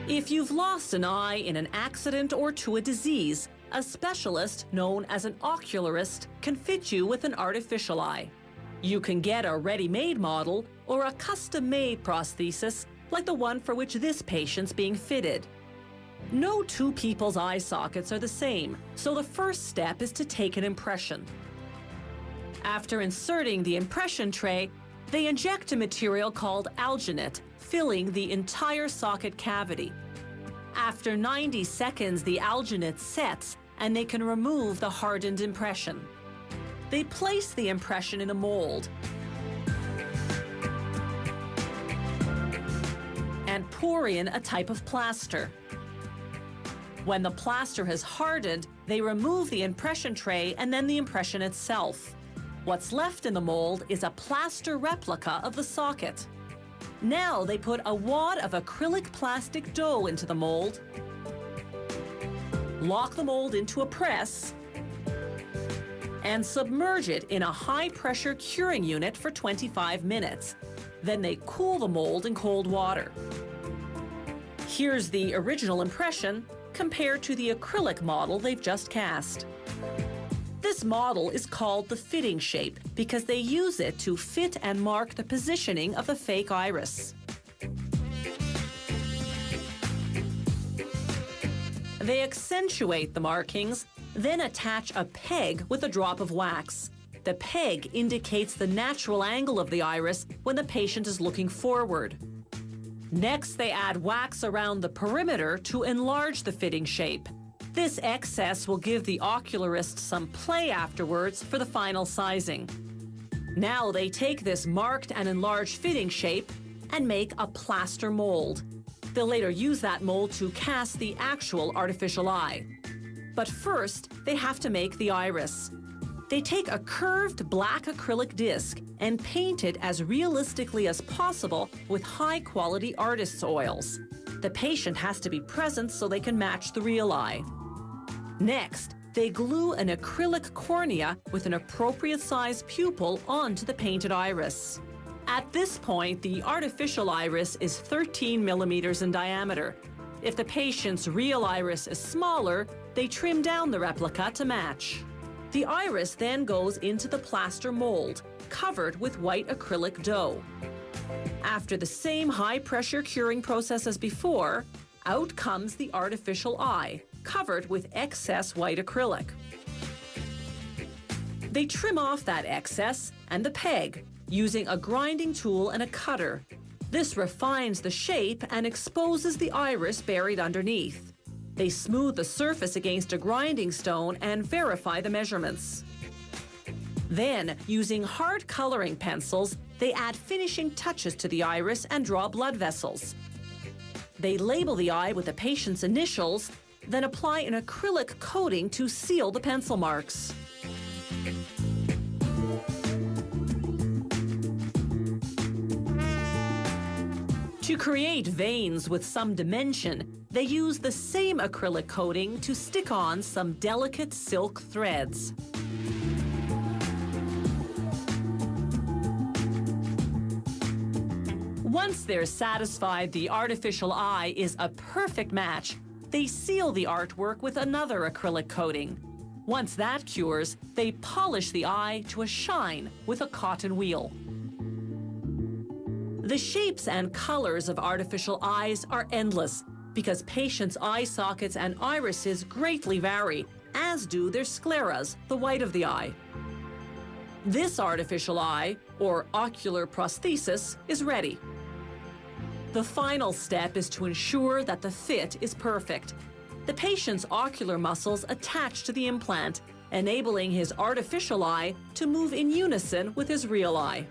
If you've lost an eye in an accident or to a disease, a specialist known as an ocularist can fit you with an artificial eye. You can get a ready-made model or a custom-made prosthesis like the one for which this patient's being fitted. No two people's eye sockets are the same, so the first step is to take an impression. After inserting the impression tray, they inject a material called alginate, filling the entire socket cavity. After 90 seconds, the alginate sets and they can remove the hardened impression. They place the impression in a mold and pour in a type of plaster. When the plaster has hardened, they remove the impression tray and then the impression itself. What's left in the mold is a plaster replica of the socket. Now they put a wad of acrylic plastic dough into the mold, lock the mold into a press, and submerge it in a high-pressure curing unit for 25 minutes. Then they cool the mold in cold water. Here's the original impression compared to the acrylic model they've just cast. This model is called the fitting shape because they use it to fit and mark the positioning of the fake iris. They accentuate the markings, then attach a peg with a drop of wax. The peg indicates the natural angle of the iris when the patient is looking forward. Next, they add wax around the perimeter to enlarge the fitting shape. This excess will give the ocularist some play afterwards for the final sizing. Now they take this marked and enlarged fitting shape and make a plaster mold. They'll later use that mold to cast the actual artificial eye. But first, they have to make the iris. They take a curved black acrylic disc and paint it as realistically as possible with high-quality artist's oils. The patient has to be present so they can match the real eye. Next, they glue an acrylic cornea with an appropriate size pupil onto the painted iris. At this point, the artificial iris is 13 millimeters in diameter. If the patient's real iris is smaller, they trim down the replica to match. The iris then goes into the plaster mold, covered with white acrylic dough. After the same high-pressure curing process as before, out comes the artificial eye, covered with excess white acrylic. They trim off that excess and the peg using a grinding tool and a cutter. This refines the shape and exposes the iris buried underneath. They smooth the surface against a grinding stone and verify the measurements. Then, using hard coloring pencils, they add finishing touches to the iris and draw blood vessels. They label the eye with the patient's initials, then apply an acrylic coating to seal the pencil marks. To create veins with some dimension, they use the same acrylic coating to stick on some delicate silk threads. Once they're satisfied the artificial eye is a perfect match, they seal the artwork with another acrylic coating. Once that cures, they polish the eye to a shine with a cotton wheel. The shapes and colors of artificial eyes are endless because patients' eye sockets and irises greatly vary, as do their scleras, the white of the eye. This artificial eye, or ocular prosthesis, is ready. The final step is to ensure that the fit is perfect. The patient's ocular muscles attach to the implant, enabling his artificial eye to move in unison with his real eye.